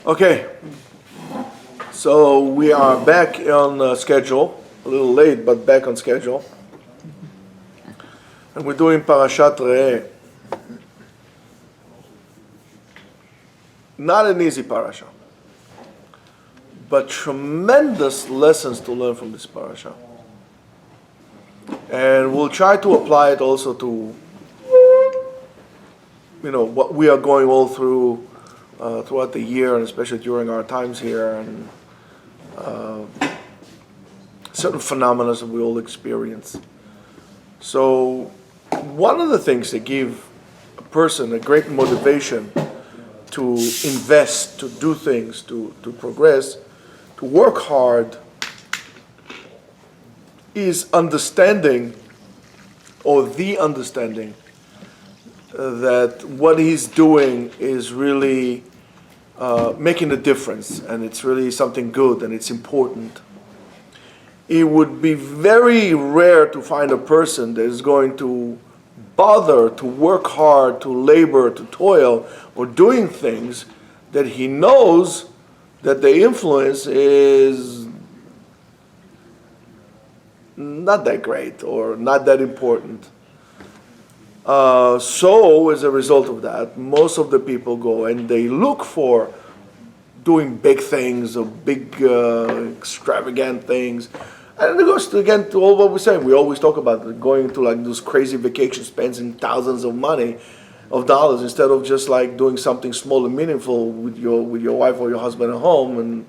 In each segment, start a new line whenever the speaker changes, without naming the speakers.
Okay, so we are back on schedule, a little late, but back on schedule. And we're doing Parashat Re'eh. Not an easy parasha, but tremendous lessons to learn from this parasha. And we'll try to apply it also to, what we are going all through throughout the year, and especially during our times here, and certain phenomena that we all experience. So, one of the things that give a person a great motivation to invest, to do things, to progress, to work hard, is understanding, or the understanding, that what he's doing is really making a difference, and it's really something good, and it's important. It would be very rare to find a person that is going to bother to work hard, to labor, to toil, or doing things that he knows that the influence is not that great or not that important. So as a result of that, most of the people go and they look for doing big things or big extravagant things. And it goes again to all what we say. We always talk about going to like those crazy vacations, spending thousands of dollars, instead of just like doing something small and meaningful with your wife or your husband at home, and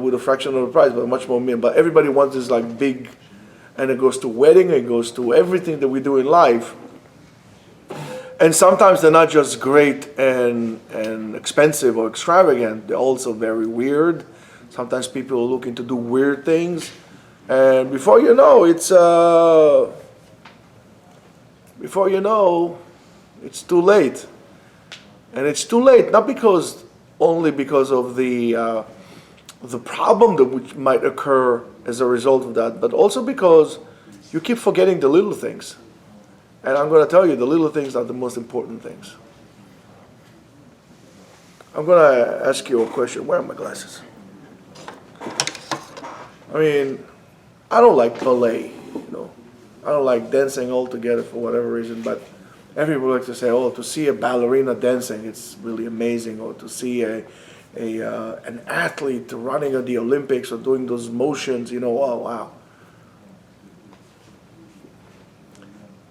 with a fraction of the price, but much more meaningful. But everybody wants this like big, and it goes to wedding, it goes to everything that we do in life. And sometimes they're not just great and expensive or extravagant, they're also very weird. Sometimes people are looking to do weird things. And before you know, it's too late. And it's too late, not only because of the problem that which might occur as a result of that, but also because you keep forgetting the little things. And I'm going to tell you, the little things are the most important things. I'm going to ask you a question. Where are my glasses? I don't like ballet, I don't like dancing altogether for whatever reason, but everyone likes to say, to see a ballerina dancing, it's really amazing, or to see an athlete running at the Olympics or doing those motions, oh, wow.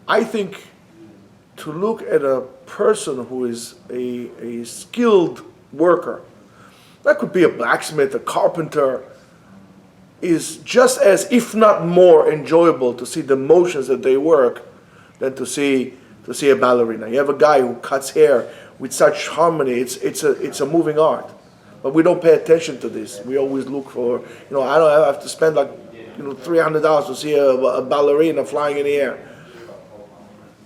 I think to look at a person who is a skilled worker, that could be a blacksmith, a carpenter, is just as, if not more, enjoyable to see the motions that they work than to see a ballerina. You have a guy who cuts hair with such harmony. It's a moving art, but we don't pay attention to this. We always look for, I don't have to spend like $300 to see a ballerina flying in the air.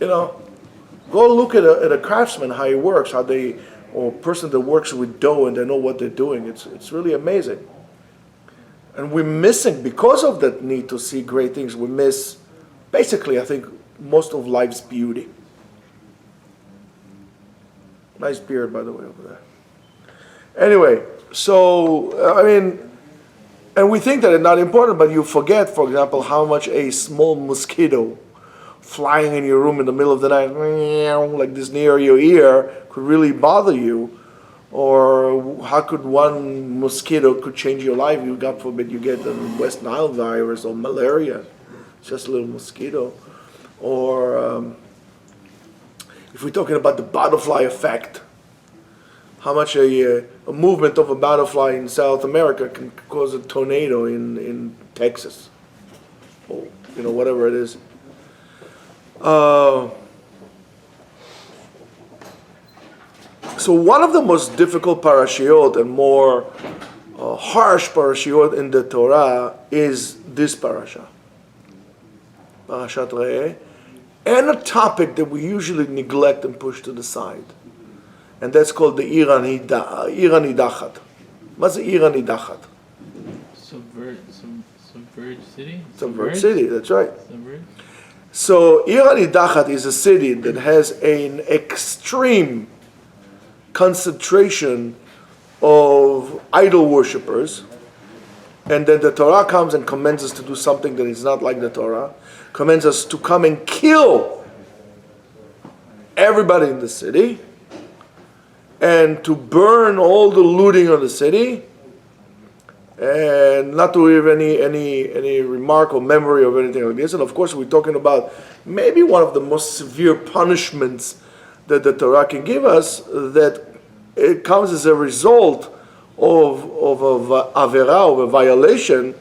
Go look at a craftsman, how he works, or a person that works with dough and they know what they're doing. It's really amazing. And we're missing, because of that need to see great things, we miss, basically, I think, most of life's beauty. Nice beard, by the way, over there. Anyway, so, and we think that it's not important, but you forget, for example, how much a small mosquito flying in your room in the middle of the night, like this near your ear, could really bother you. Or how could one mosquito could change your life? You, God forbid, you get the West Nile virus or malaria. It's just a little mosquito. Or if we're talking about the butterfly effect, how much a movement of a butterfly in South America can cause a tornado in Texas, or whatever it is. So one of the most difficult parashiot and more harsh parashiot in the Torah is this parasha, Parashat Re'eh, and a topic that we usually neglect and push to the side, and that's called the Ir Nidachat. What's the Ir Nidachat?
Subvert city?
Subvert city, that's right.
Subvert.
So Ir Nidachat is a city that has an extreme concentration of idol worshippers, and then the Torah comes and commands us to do something that is not like the Torah, commands us to come and kill everybody in the city, and to burn all the looting of the city, and not to have any remark or memory of anything like this. And of course, we're talking about maybe one of the most severe punishments that the Torah can give us, that it comes as a result of a avera, of a violation,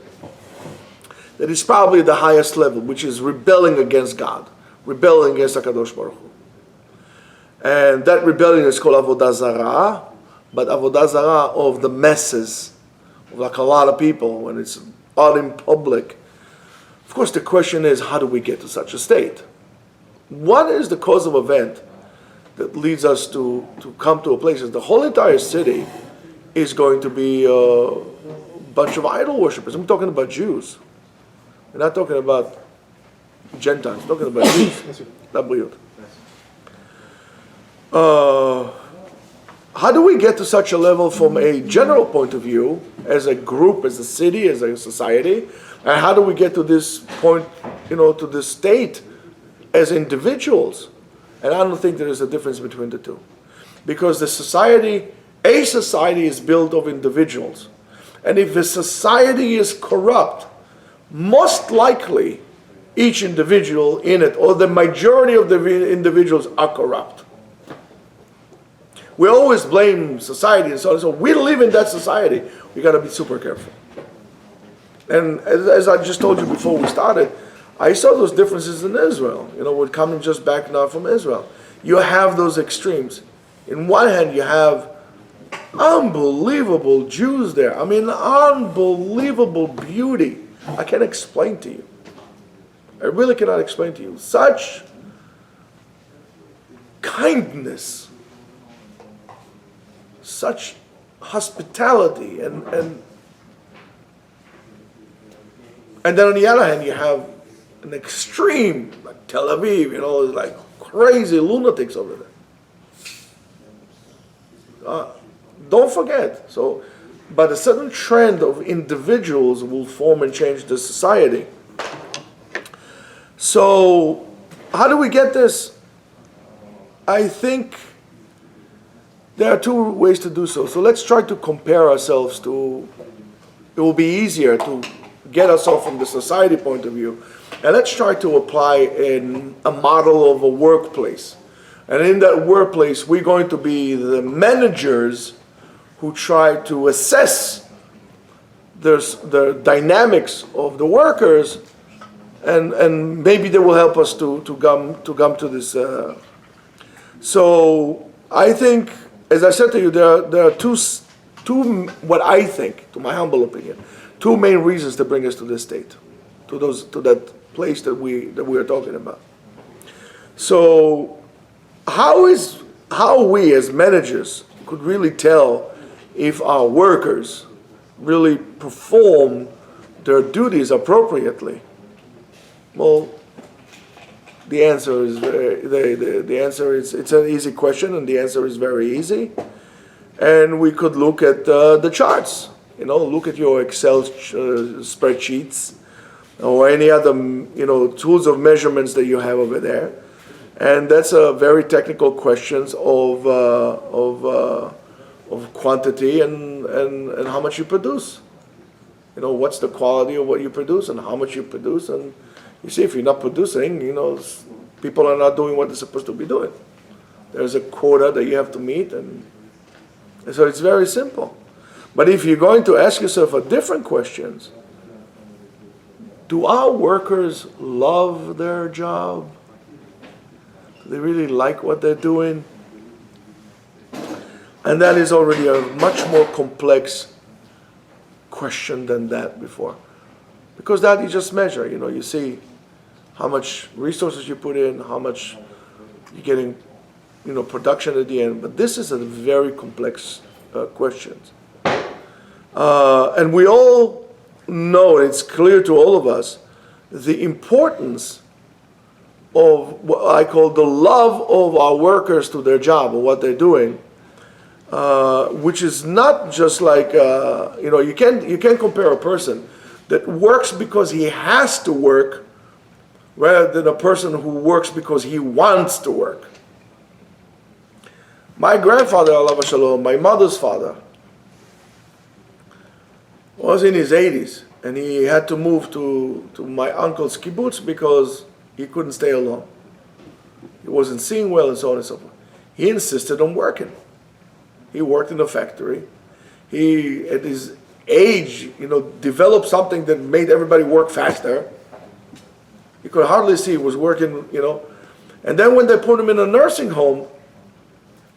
that is probably the highest level, which is rebelling against God, rebelling against HaKadosh Baruch Hu. And that rebellion is called Avodah Zarah, but Avodah Zarah of the masses, like a lot of people, when it's out in public. Of course, the question is, how do we get to such a state? What is the cause of event that leads us to come to a place that the whole entire city is going to be a bunch of idol worshippers? I'm talking about Jews. We're not talking about Gentiles. I'm talking about Jews. Not Briut. How do we get to such a level from a general point of view, as a group, as a city, as a society? And how do we get to this point, to this state as individuals? And I don't think there is a difference between the two. Because a society is built of individuals. And if a society is corrupt, most likely each individual in it, or the majority of the individuals, are corrupt. We always blame society and so on. So we live in that society. We got to be super careful. And as I just told you before we started, I saw those differences in Israel. We're coming just back now from Israel. You have those extremes. In one hand, you have unbelievable Jews there. I mean, unbelievable beauty. I can't explain to you. I really cannot explain to you. Such kindness, such hospitality, and then on the other hand, you have an extreme, like Tel Aviv, like crazy lunatics over there. Don't forget. But a certain trend of individuals will form and change the society. So, how do we get this? I think there are two ways to do so. So let's try to compare ourselves to, it will be easier to get ourselves from the society point of view. And let's try to apply a model of a workplace. And in that workplace, we're going to be the managers who try to assess the dynamics of the workers, and maybe they will help us to come to this. So I think, as I said to you, there are two, what I think, to my humble opinion, two main reasons to bring us to this state, to that place that we are talking about. So, how we as managers could really tell if our workers really perform their duties appropriately? Well, the answer is it's an easy question, and the answer is very easy. And we could look at the charts. Look at your Excel spreadsheets or any other tools of measurements that you have over there. And that's a very technical questions of quantity and how much you produce. What's the quality of what you produce and how much you produce. And you see, if you're not producing, people are not doing what they're supposed to be doing. There's a quota that you have to meet, and so it's very simple. But if you're going to ask yourself a different questions, do our workers love their job? Do they really like what they're doing? And that is already a much more complex question than that before. Because that you just measure, you see how much resources you put in, how much you're getting, production at the end. But this is a very complex question. And we all know, it's clear to all of us, the importance of what I call the love of our workers to their job or what they're doing. which is not just like you can't compare a person that works because he has to work rather than a person who works because he wants to work. My grandfather, alav shalom, my mother's father, was in his 80s, and he had to move to my uncle's kibbutz because he couldn't stay alone. He wasn't seeing well and so on and so forth. He insisted on working. He worked in a factory. He, at his age, developed something that made everybody work faster. You could hardly see he was working, And then when they put him in a nursing home,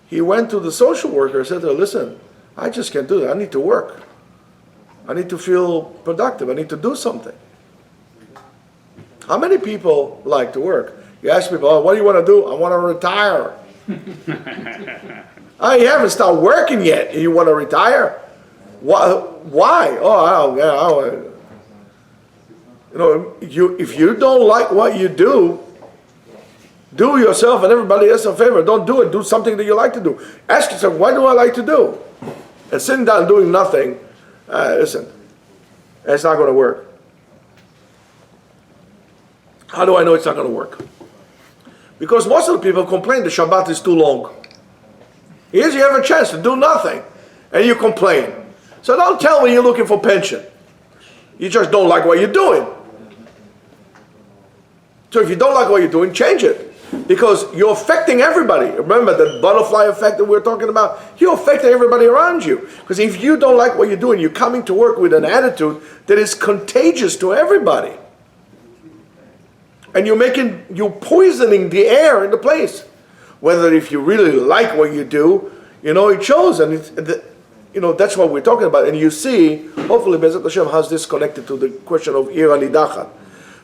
he went to the social worker and said to her, listen, I just can't do that. I need to work. I need to feel productive. I need to do something. How many people like to work? You ask people, oh, what do you want to do? I want to retire. Oh, you haven't started working yet and you want to retire? Why? Oh, if you don't like what you do yourself and everybody else a favor. Don't do it. Do something that you like to do. Ask yourself, what do I like to do? And sitting down doing nothing, listen, it's not going to work. How do I know it's not going to work? Because most of the people complain the Shabbat is too long. Here's you have a chance to do nothing, and you complain. So don't tell me you're looking for pension. You just don't like what you're doing. So if you don't like what you're doing, change it. Because you're affecting everybody. Remember the butterfly effect that we're talking about? You're affecting everybody around you. Because if you don't like what you're doing, you're coming to work with an attitude that is contagious to everybody. And you're poisoning the air in the place. Whether if you really like what you do, it shows. And that's what we're talking about. And you see, hopefully Bezat Hashem has this connected to the question of Ir Anidachat.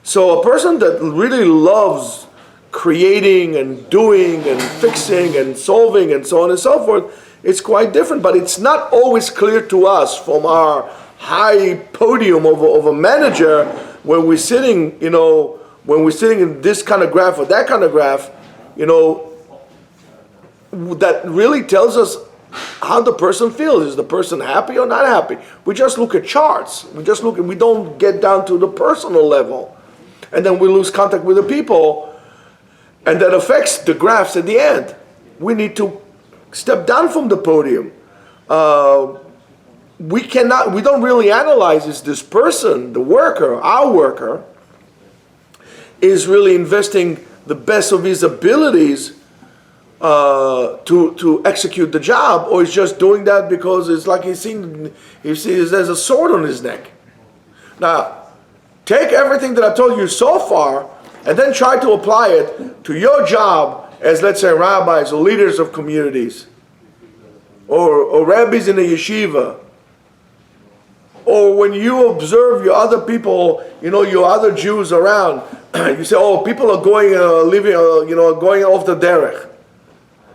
So a person that really loves creating and doing and fixing and solving and so on and so forth, it's quite different. But it's not always clear to us from our high podium of a manager when we're sitting, when we're sitting in this kind of graph or that kind of graph, that really tells us how the person feels. Is the person happy or not happy? We just look at charts. We don't get down to the personal level. And then we lose contact with the people. And that affects the graphs at the end. We need to step down from the podium. We don't really analyze is this person, the worker, our worker, is really investing the best of his abilities to execute the job, or he's just doing that because it's like he sees there's a sword on his neck. Now, take everything that I told you so far and then try to apply it to your job as, let's say, rabbis or leaders of communities or rabbis in a yeshiva. Or when you observe your other people, your other Jews around, you say, oh, people are going off the derech.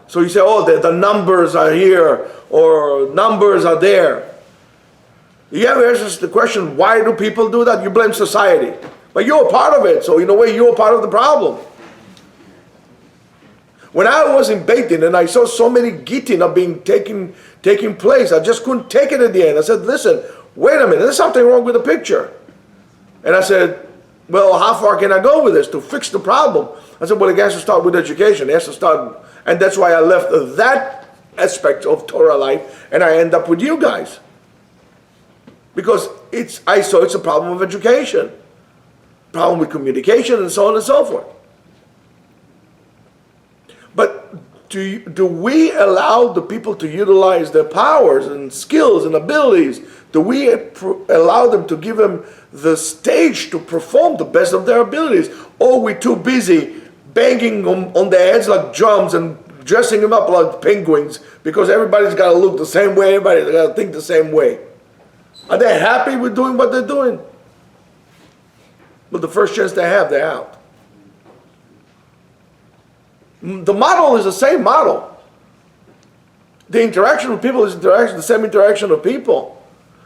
So you say, oh, the numbers are here, or numbers are there. You ever ask the question, why do people do that? You blame society. But you're a part of it, so in a way you're a part of the problem. When I was in Beit Din and I saw so many gittin are being taking place, I just couldn't take it at the end. I said, listen, wait a minute, there's something wrong with the picture. And I said, well, how far can I go with this to fix the problem? I said, well, it has to start with education. It has to start, and that's why I left that aspect of Torah life, and I end up with you guys. Because I saw it's a problem of education, problem with communication, and so on and so forth. But do we allow the people to utilize their powers and skills and abilities? Do we allow them to give them the stage to perform the best of their abilities? Or are we too busy banging on their heads like drums and dressing them up like penguins because everybody's got to look the same way, everybody's got to think the same way? Are they happy with doing what they're doing? But the first chance they have, they're out. The model is the same model. The interaction with people is the same interaction of people.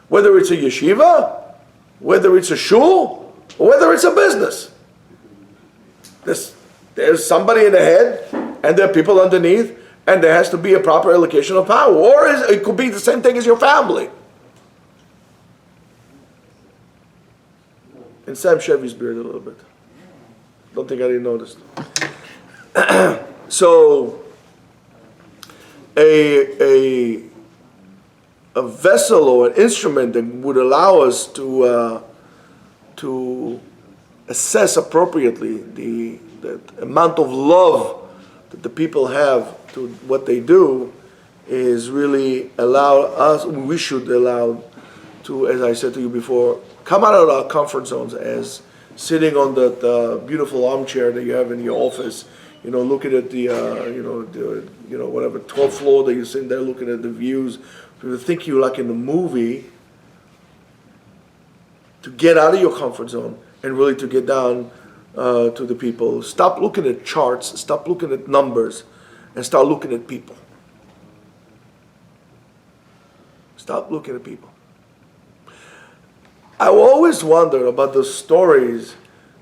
Whether it's a yeshiva, whether it's a shul, or whether it's a business. There's somebody in the head, and there are people underneath, And there has to be a proper allocation of power. Or it could be the same thing as your family. And Sam Chevy's beard a little bit. Don't think I didn't notice. So, a vessel or an instrument that would allow us to assess appropriately the amount of love that the people have to what they do is really allow us, we should allow to, as I said to you before, come out of our comfort zones as sitting on that beautiful armchair that you have in your office, looking at the, whatever, 12th floor that you're sitting there looking at the views, to think you're like in a movie, to get out of your comfort zone and really to get down to the people. Stop looking at charts, stop looking at numbers, and start looking at people. Stop looking at people. I always wonder about the stories,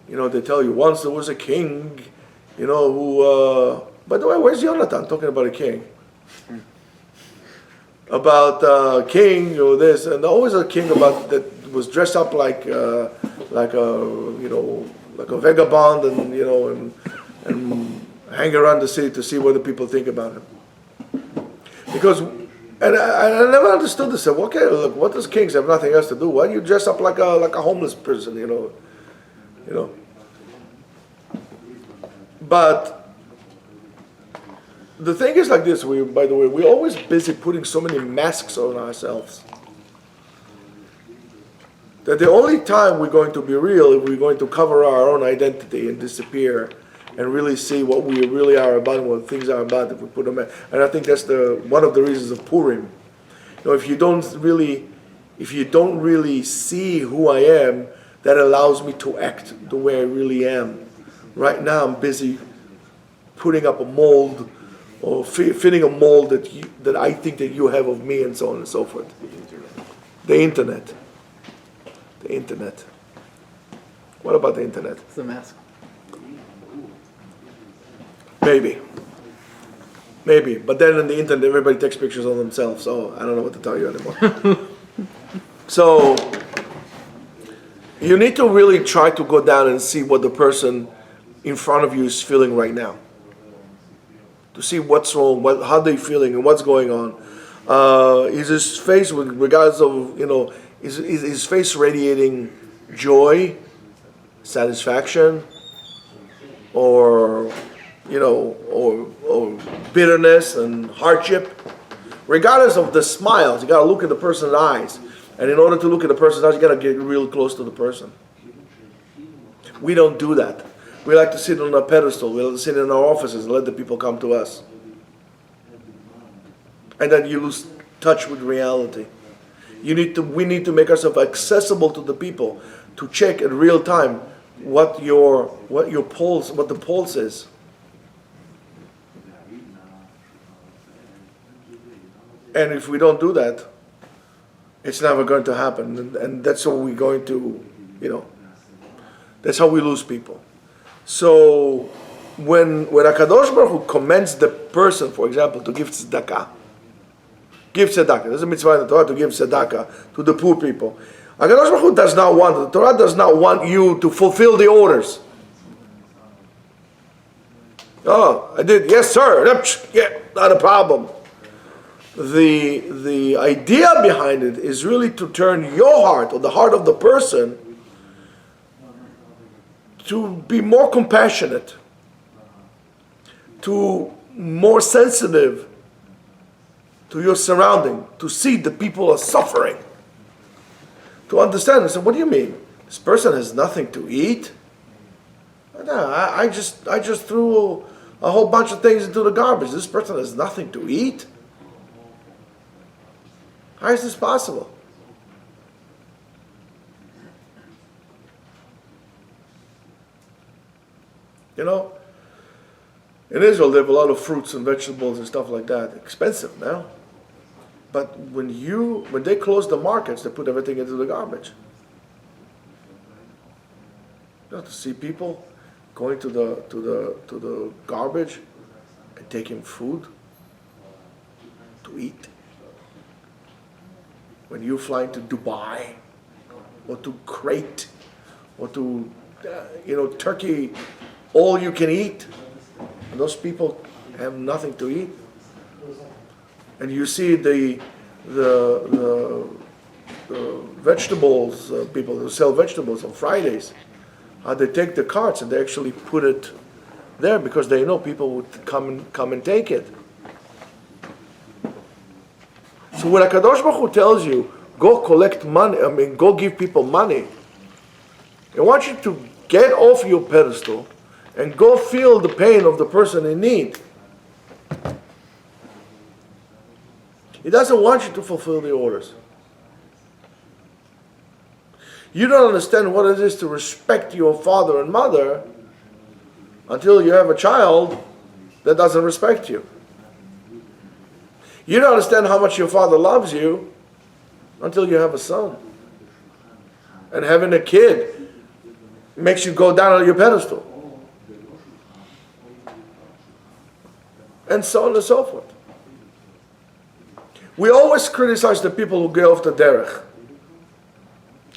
they tell you once there was a king, who, by the way, where's Jonathan talking about a king? About a king or this, and always a king about that was dressed up like a vagabond and hang around the city to see what the people think about him. Because, and I never understood this. Okay, look, what does kings have nothing else to do? Why do you dress up like a homeless person? But the thing is like this. By the way, we're always busy putting so many masks on ourselves that the only time we're going to be real is we're going to cover our own identity and disappear and really see what we really are about and what things are about if we put them in. And I think that's one of the reasons of Purim. If you don't really see who I am, that allows me to act the way I really am. Right now I'm busy putting up a mold or fitting a mold that I think that you have of me and so on and so forth. The internet. The internet. What about the internet?
It's the mask.
Maybe. But then on the internet, everybody takes pictures of themselves, so I don't know what to tell you anymore. So, you need to really try to go down and see what the person in front of you is feeling right now. To see what's wrong, how they're feeling, and what's going on. Is his face, with regards of, is his face radiating joy, satisfaction, or bitterness and hardship? Regardless of the smiles, you got to look at the person's eyes. And in order to look at the person's eyes, you got to get real close to the person. We don't do that. We like to sit on a pedestal. We like to sit in our offices and let the people come to us. And then you lose touch with reality. We need to make ourselves accessible to the people to check in real time what the pulse is. And if we don't do that, it's never going to happen. And that's how we're going to, that's how we lose people. So when HaKadosh Baruch Hu commends the person, for example, to give tzedakah, there's a mitzvah in the Torah to give tzedakah to the poor people. HaKadosh Baruch Hu the Torah does not want you to fulfill the orders. Oh, I did, yes sir, yeah, not a problem. The idea behind it is really to turn your heart or the heart of the person to be more compassionate, to more sensitive to your surrounding, to see the people are suffering, to understand. I said, what do you mean? This person has nothing to eat? No, I just threw a whole bunch of things into the garbage. This person has nothing to eat? How is this possible? In Israel they have a lot of fruits and vegetables and stuff like that. Expensive now. But when they close the markets, they put everything into the garbage. To see people going to the garbage and taking food to eat? When you're flying to Dubai, or to Crete, or to, Turkey, all you can eat, and those people have nothing to eat. And you see the vegetables, people who sell vegetables on Fridays, how they take the carts and they actually put it there because they know people would come and take it. So when HaKadosh Baruch Hu tells you, go collect money, go give people money, I want you to get off your pedestal and go feel the pain of the person in need. He doesn't want you to fulfill the orders. You don't understand what it is to respect your father and mother until you have a child that doesn't respect you. You don't understand how much your father loves you until you have a son. And having a kid makes you go down on your pedestal. And so on and so forth. We always criticize the people who get off the derech.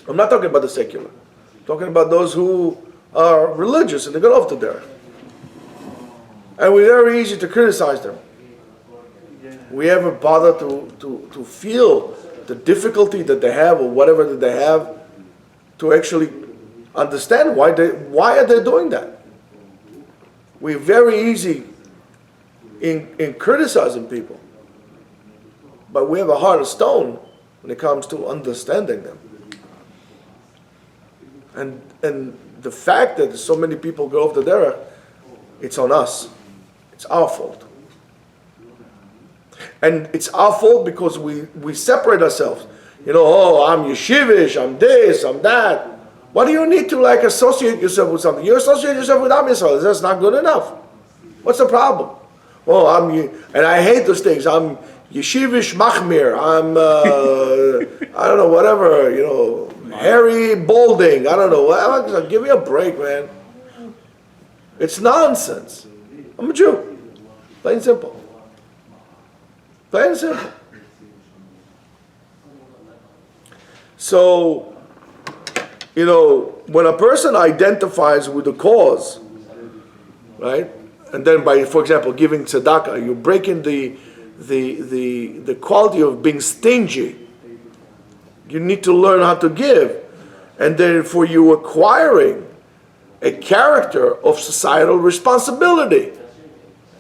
I'm not talking about the secular. I'm talking about those who are religious and they get off the derech. And we're very easy to criticize them. We ever bother to feel the difficulty that they have or whatever that they have to actually understand why are they doing that? We're very easy in criticizing people. But we have a heart of stone when it comes to understanding them. And the fact that so many people go off the derech, it's on us. It's our fault. And it's our fault because we separate ourselves. I'm yeshivish, I'm this, I'm that. Why do you need to associate yourself with something? You associate yourself with Am Yisrael. That's not good enough. What's the problem? And I hate those things. I'm yeshivish machmir. I'm, I don't know, whatever, Harry Balding. I don't know. Give me a break, man. It's nonsense. I'm a Jew. Plain and simple. Plain and simple. So, when a person identifies with the cause, right, and then by, for example, giving tzedakah, you're breaking the quality of being stingy. You need to learn how to give, and then for you acquiring a character of societal responsibility.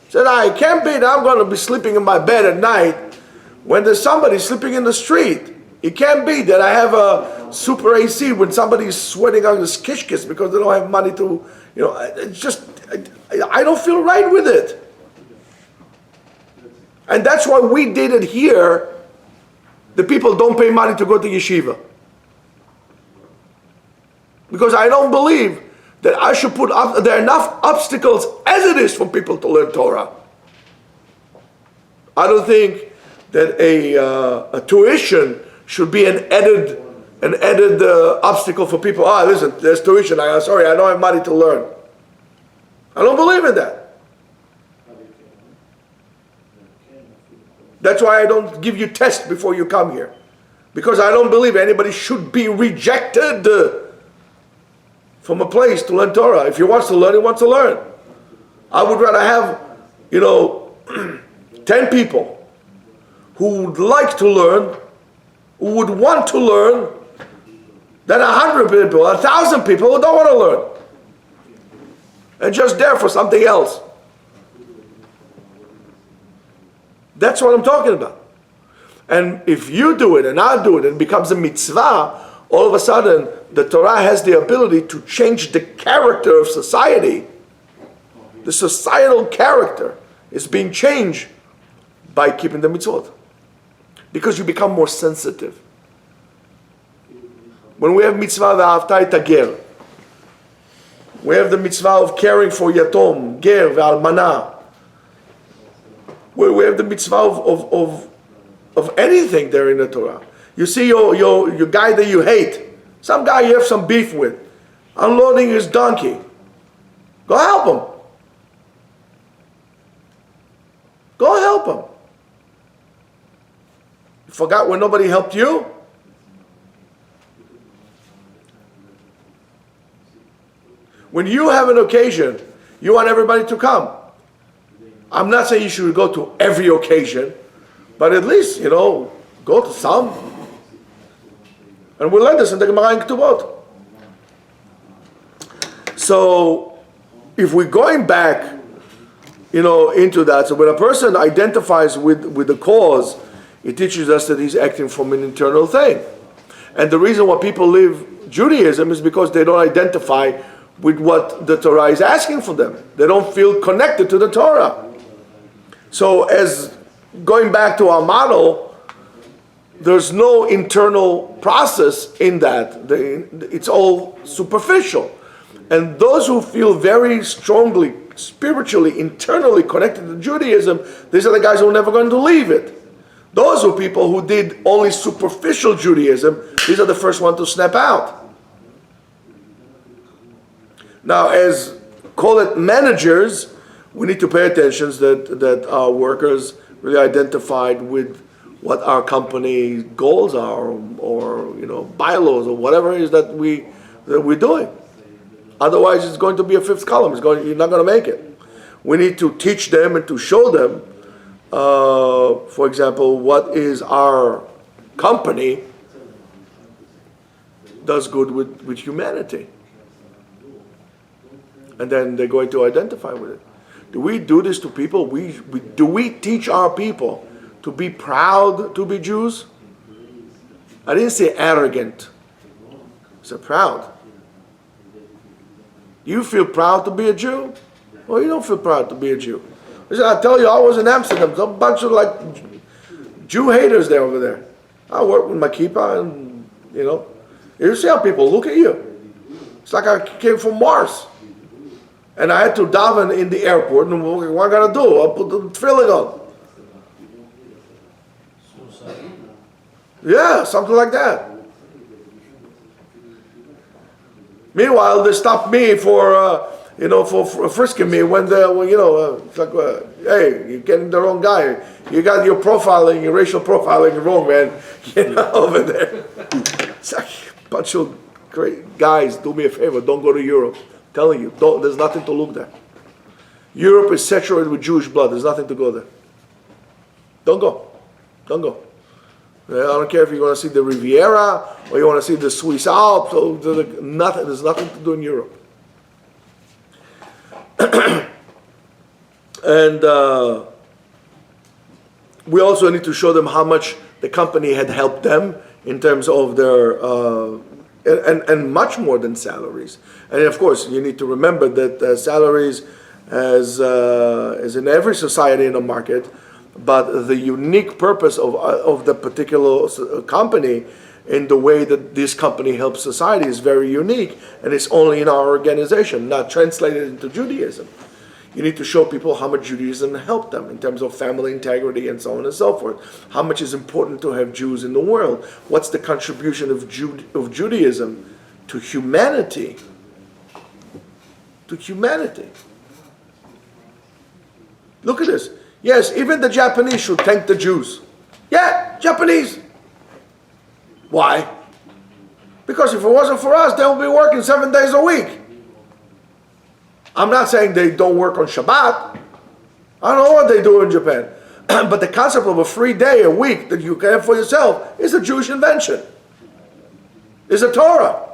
Said, I can't be that I'm going to be sleeping in my bed at night when there's somebody sleeping in the street. It can't be that I have a super AC when somebody's sweating on his kishkis because they don't have money to, it's just, I don't feel right with it. And that's why we did it here. The people don't pay money to go to yeshiva. Because I don't believe that I should put up, there are enough obstacles as it is for people to learn Torah. I don't think that a tuition should be an added obstacle for people. Listen, there's tuition. I don't have money to learn. I don't believe in that. That's why I don't give you tests before you come here. Because I don't believe anybody should be rejected from a place to learn Torah. If he wants to learn, he wants to learn. I would rather have, 10 people who would like to learn, who would want to learn, than 100 people, 1,000 people who don't want to learn. And just there for something else. That's what I'm talking about. And if you do it and I do it and it becomes a mitzvah, all of a sudden the Torah has the ability to change the character of society. The societal character is being changed by keeping the mitzvot. Because you become more sensitive. When we have mitzvah v'ahavta et hager, we have the mitzvah of caring for yatom, ger v'almana. We have the mitzvah of anything there in the Torah. You see your guy that you hate, some guy you have some beef with, unloading his donkey. Go help him. Go help him. Forgot when nobody helped you? When you have an occasion, you want everybody to come. I'm not saying you should go to every occasion, but at least, go to some. And we learn this in the Gemara in Ketubot. So, if we're going back, into that, so when a person identifies with the cause, it teaches us that he's acting from an internal thing. And the reason why people leave Judaism is because they don't identify with what the Torah is asking for them. They don't feel connected to the Torah. So as going back to our model, there's no internal process in that. It's all superficial. And those who feel very strongly, spiritually, internally connected to Judaism, these are the guys who are never going to leave it. Those are people who did only superficial Judaism. These are the first ones to snap out. Now, as call it managers, we need to pay attention that our workers really identified with what our company goals are, or bylaws, or whatever it is that we're doing. Otherwise, it's going to be a fifth column. You're not going to make it. We need to teach them and to show them, for example, what is our company does good with humanity. And then they're going to identify with it. Do we do this to people? Do we teach our people to be proud to be Jews? I didn't say arrogant. I said proud. Do you feel proud to be a Jew? Or you don't feel proud to be a Jew? Listen, I tell you, I was in Amsterdam. There's a bunch of Jew haters there over there. I work with my kippah, and you see how people look at you. It's like I came from Mars. And I had to daven in the airport, and what am I going to do? I'll put the tefillin on. Yeah, something like that. Meanwhile, they stopped me for frisking me when it's like, hey, you're getting the wrong guy. You got your profiling, your racial profiling wrong, man. Over there. It's like a bunch of great guys. Do me a favor, don't go to Europe. I'm telling you, there's nothing to look there. Europe is saturated with Jewish blood. There's nothing to go there. Don't go. Don't go. I don't care if you want to see the Riviera or you want to see the Swiss Alps. There's nothing to do in Europe. And we also need to show them how much the company had helped them in terms of their and much more than salaries. And of course, you need to remember that salaries, as in every society in a market, but the unique purpose of the particular company in the way that this company helps society is very unique, and it's only in our organization, not translated into Judaism. You need to show people how much Judaism helped them in terms of family integrity and so on and so forth. How much is important to have Jews in the world? What's the contribution of Judaism to humanity? To humanity. Look at this. Yes, even the Japanese should thank the Jews. Yeah, Japanese. Why? Because if it wasn't for us, they would be working 7 days a week. I'm not saying they don't work on Shabbat. I don't know what they do in Japan. But the concept of a free day a week that you can have for yourself is a Jewish invention. It's a Torah.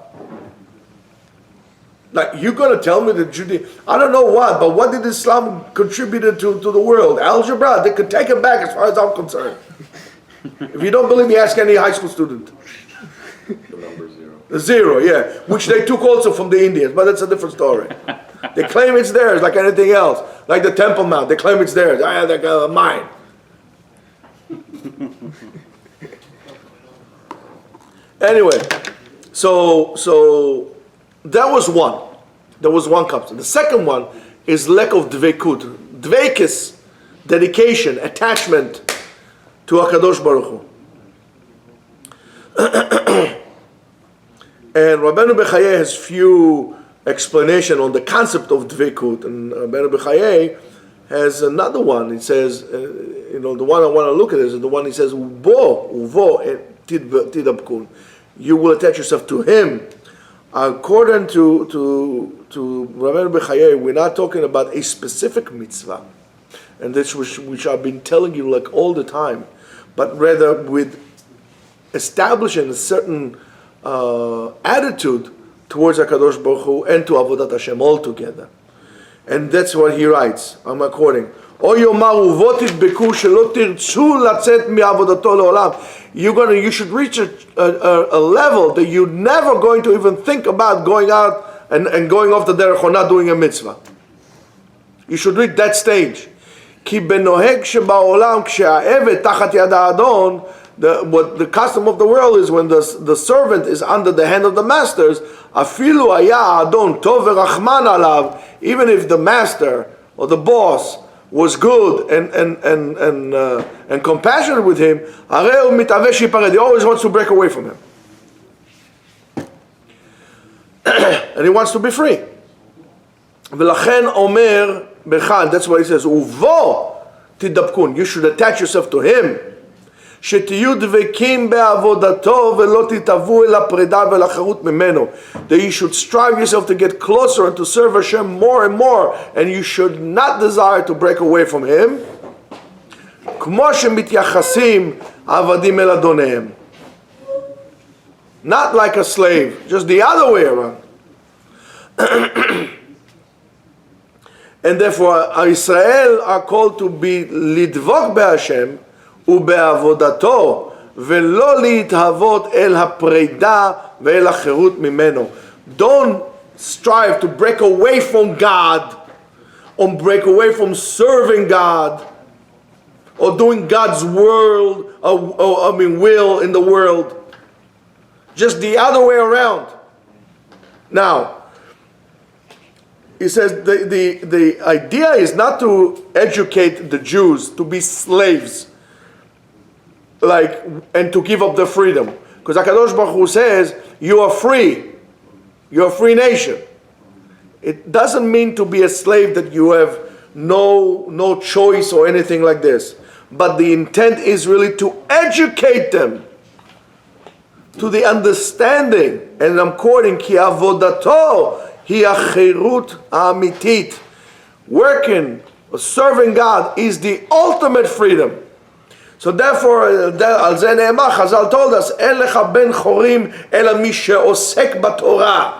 Like, you're going to tell me that I don't know what, but what did Islam contribute to the world? Algebra, they could take it back as far as I'm concerned. If you don't believe me, ask any high school student.
The number zero.
Zero, yeah. Which they took also from the Indians, but that's a different story. They claim it's theirs like anything else. Like the Temple Mount, they claim it's theirs. They're mine. Anyway, so that was one. There was one concept. The second one is lack of dveikut. Dveikis, dedication, attachment to HaKadosh Baruch Hu. And Rabbeinu Bechaye has few explanation on the concept of dveikut, and Rabbeinu Bechaye has another one. It says, the one I want to look at is the one he says, uvo tidabkun. You will attach yourself to him. According to Rabbeinu Bechaye, we're not talking about a specific mitzvah, and this which I've been telling you like all the time, but rather with establishing a certain attitude towards HaKadosh Baruch Hu and to Avodat Hashem altogether. And that's what he writes. I'm quoting. You should reach a level that you're never going to even think about going out and going off the derech or not doing a mitzvah. You should reach that stage. What the custom of the world is when the servant is under the hand of the masters, even if the master or the boss was good and compassionate with him, he always wants to break away from him. And he wants to be free. That's what he says. You should attach yourself to him. That you should strive yourself to get closer and to serve Hashem more and more, and you should not desire to break away from him. Not like a slave, just the other way around. And therefore Israel are called to be lidvok beHashem ובעבודתו, ולא להתהוות אל הפרידה ואל החירות ממנו. Don't strive to break away from God, or break away from serving God, or doing God's will in the world. Just the other way around. Now, he says the idea is not to educate the Jews to be slaves, and to give up their freedom. Because HaKadosh Baruch Hu says, you are free. You're a free nation. It doesn't mean to be a slave that you have no choice or anything like this. But the intent is really to educate them to the understanding. And I'm quoting, Ki avodato hi hachirut ha'amitit. Working, serving God is the ultimate freedom. So therefore, על זה נאמר, Chazal told us, אין לך בן חורים אלא מי שעוסק בתורה.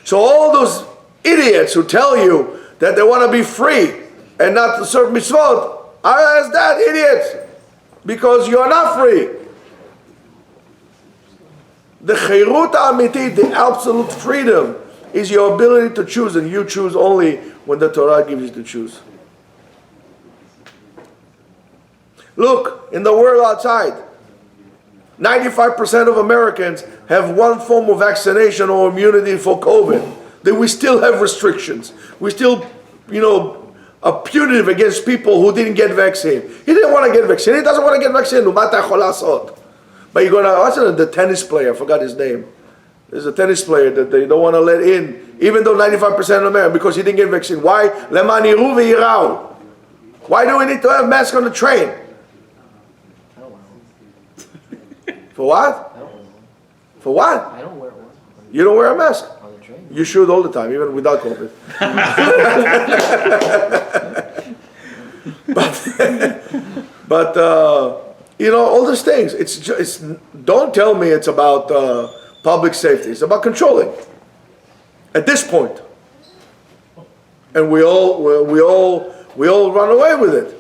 So all those idiots who tell you that they want to be free and not to serve mitzvot, I ask that, idiots, because you are not free. The chirut ha'amitית, the absolute freedom, is your ability to choose, and you choose only when the Torah gives you to choose. Look, in the world outside, 95% of Americans have one form of vaccination or immunity for COVID. Then we still have restrictions. We still, are punitive against people who didn't get vaccine. He didn't want to get vaccine. He doesn't want to get vaccine. But you're going to, what's it, the tennis player, I forgot his name. There's a tennis player that they don't want to let in, even though 95% of Americans, because he didn't get vaccine. Why? Why do we need to have masks on the train? For what?
I don't wear one.
For what?
I don't wear one.
You don't wear a mask?
On the train.
You should all the time, even without COVID. but all these things. It's don't tell me it's about public safety. It's about controlling. At this point, and we all run away with it.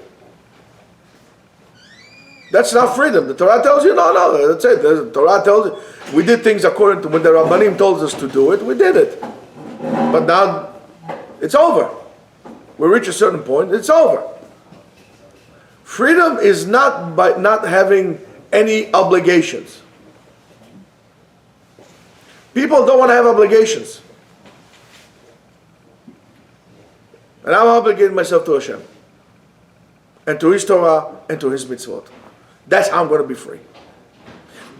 That's not freedom. The Torah tells you, no, that's it. The Torah tells you, we did things according to when the Rabbanim told us to do it, we did it. But now, it's over. We reach a certain point, it's over. Freedom is not by not having any obligations. People don't want to have obligations. And I'm obligating myself to Hashem, and to His Torah, and to His mitzvot. That's how I'm going to be free.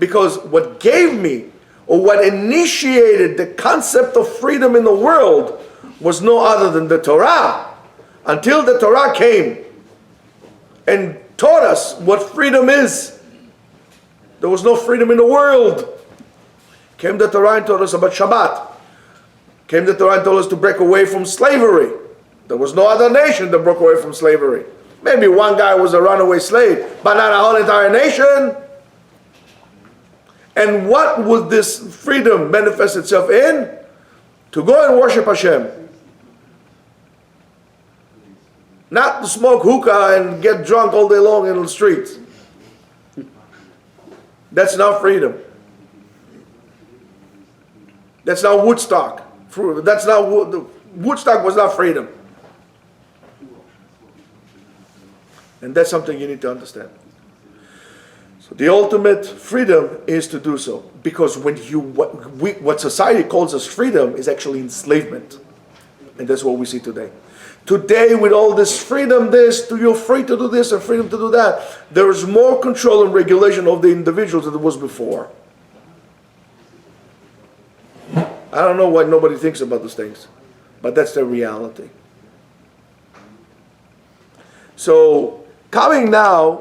Because what gave me, or what initiated the concept of freedom in the world, was no other than the Torah. Until the Torah came and taught us what freedom is. There was no freedom in the world. Came the Torah and taught us about Shabbat. Came the Torah and told us to break away from slavery. There was no other nation that broke away from slavery. Maybe one guy was a runaway slave, but not a whole entire nation. And what would this freedom manifest itself in? To go and worship Hashem. Not to smoke hookah and get drunk all day long in the streets. That's not freedom. That's not Woodstock. Woodstock was not freedom. And that's something you need to understand. So the ultimate freedom is to do so. Because what society calls us freedom is actually enslavement. And that's what we see today. Today, with all this freedom, you're free to do this and freedom to do that, there is more control and regulation of the individuals than there was before. I don't know why nobody thinks about those things, but that's the reality. So, coming now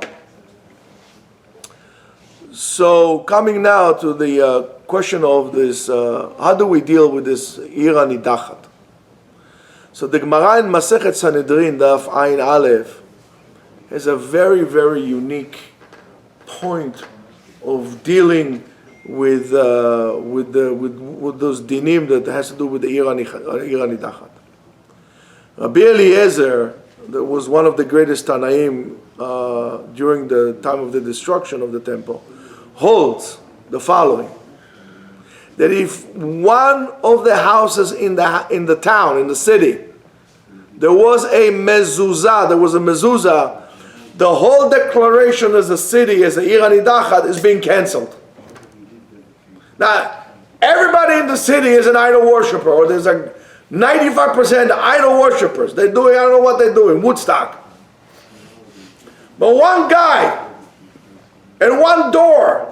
to the question of this, how do we deal with this ira nidachat? So the Gemara in Masechet Sanhedrin, Daf Ayin Aleph, has a very, very unique point of dealing with those dinim that has to do with the ira nidachat. Rabbi Eliezer, that was one of the greatest Tanaim during the time of the destruction of the temple, holds the following: that if one of the houses in the town, in the city, there was a mezuzah, the whole declaration as a city, as a ira nidachat, is being cancelled. Now, everybody in the city is an idol worshiper, or there's a 95% idol worshippers. They're doing, I don't know what they're doing, Woodstock. But one guy and one door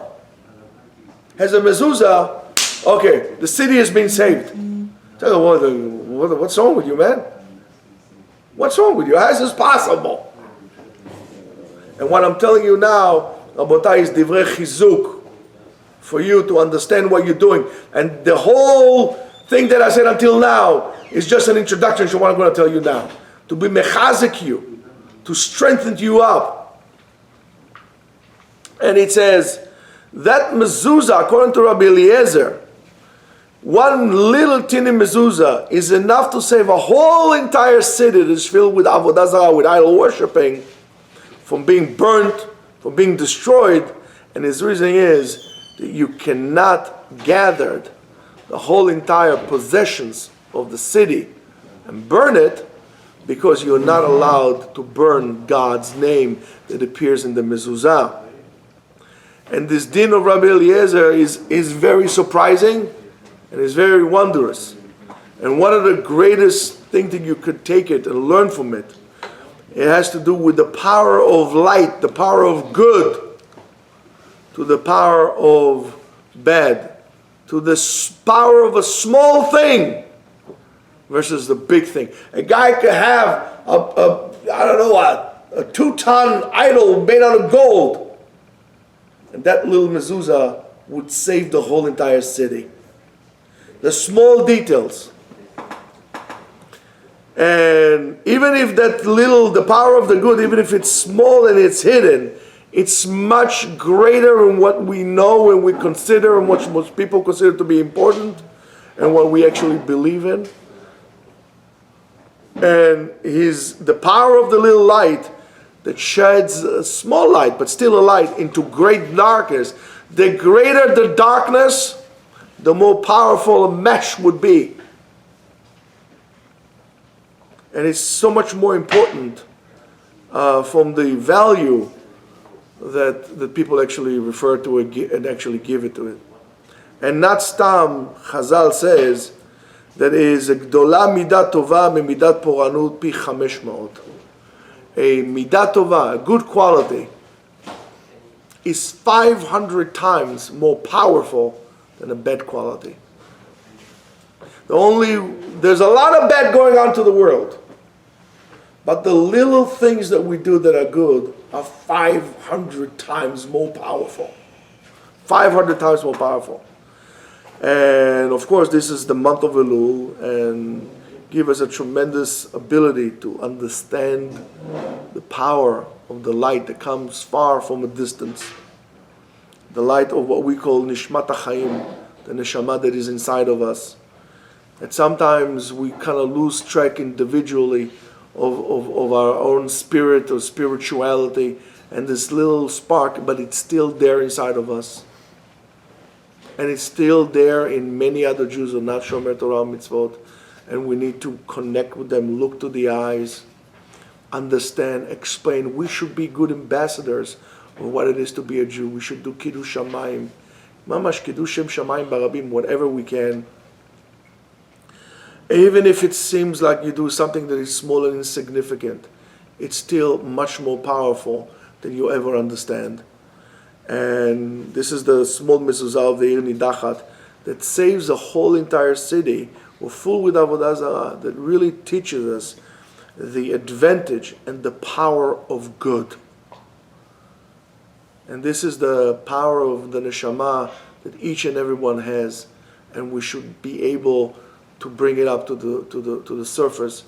has a mezuzah, okay, the city has been saved. What's wrong with you, man? What's wrong with you? How is this possible? And what I'm telling you now, Rabotai, is divrei chizuk, for you to understand what you're doing. And the whole thing that I said until now is just an introduction to what I'm going to tell you now. To be mechazik you, to strengthen you up. And it says, that mezuzah, according to Rabbi Eliezer, one little tiny mezuzah is enough to save a whole entire city that is filled with avodah zarah, with idol worshipping, from being burnt, from being destroyed. And his reason is that you cannot gather the whole entire possessions of the city and burn it, because you're not allowed to burn God's name that appears in the mezuzah. And this din of Rabbi Eliezer is very surprising and is very wondrous. And one of the greatest things that you could take it and learn from it, it has to do with the power of light, the power of good, to the power of bad, to the power of a small thing versus the big thing. A guy could have a 2-ton idol made out of gold, and that little mezuzah would save the whole entire city. The small details. And even if the power of the good, even if it's small and it's hidden, it's much greater in what we know and we consider and what most people consider to be important and what we actually believe in. And the power of the little light that sheds a small light, but still a light, into great darkness. The greater the darkness, the more powerful a mesh would be. And it's so much more important from the value that people actually refer to it and actually give it to it. And not stam, Chazal says, that is a gdola midat tova me midat poranut pi 500. A midat tova, a good quality, is 500 times more powerful than a bad quality. There's a lot of bad going on to the world, but the little things that we do that are good are 500 times more powerful. 500 times more powerful. And of course, this is the month of Elul, and give us a tremendous ability to understand the power of the light that comes far from a distance. The light of what we call Nishmat HaChaim, the neshama that is inside of us. And sometimes we kind of lose track individually of our own spirit or spirituality and this little spark, but it's still there inside of us. And it's still there in many other Jews who are not Shomer Torah mitzvot. And we need to connect with them, look to the eyes, understand, explain. We should be good ambassadors of what it is to be a Jew. We should do Kiddush Shamayim. Mamash Kiddush Shamayim Barabim, whatever we can. Even if it seems like you do something that is small and insignificant, it's still much more powerful than you ever understand. And this is the small mezuzah of the Ir Nidachat that saves a whole entire city. We're full with Avodah Zarah that really teaches us the advantage and the power of good. And this is the power of the neshama that each and everyone has, and we should be able to bring it up to the surface.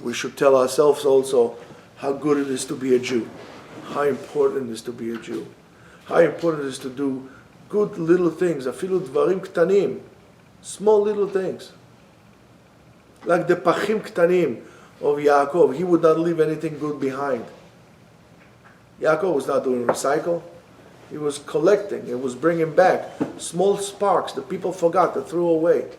We should tell ourselves also how good it is to be a Jew, how important it is to be a Jew, how important it is to do good little things, afilu dvarim ktanim, small little things. Like the pachim ktanim of Yaakov, he would not leave anything good behind. Yaakov was not doing recycle. He was collecting. He was bringing back small sparks that people forgot, that threw away.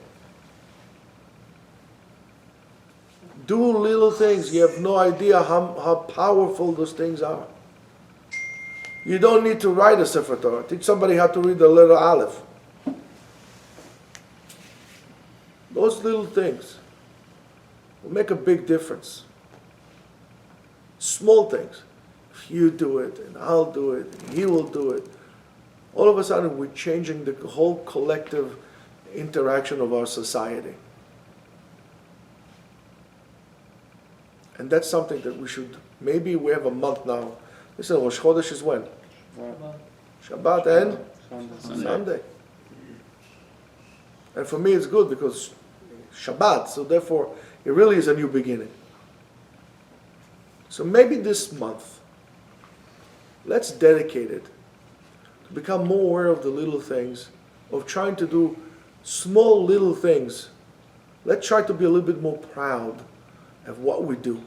Do little things. You have no idea how powerful those things are. You don't need to write a Sefer Torah. Teach somebody how to read the letter Aleph. Those little things will make a big difference. Small things. If you do it, and I'll do it, and he will do it. All of a sudden, we're changing the whole collective interaction of our society. And that's something that we should, maybe we have a month now. Listen, Rosh Chodesh is when? Shabbat and Sunday. And for me it's good because Shabbat, so therefore it really is a new beginning. So maybe this month, let's dedicate it to become more aware of the little things, of trying to do small little things. Let's try to be a little bit more proud of what we do.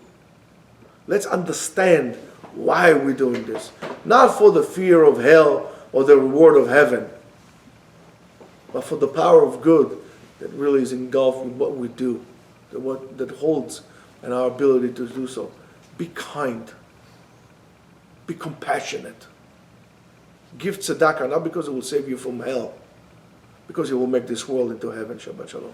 Let's understand why we're doing this. Not for the fear of hell or the reward of heaven, but for the power of good that really is engulfed with what we do, that holds in our ability to do so. Be kind. Be compassionate. Give tzedakah, not because it will save you from hell, because it will make this world into heaven. Shabbat Shalom.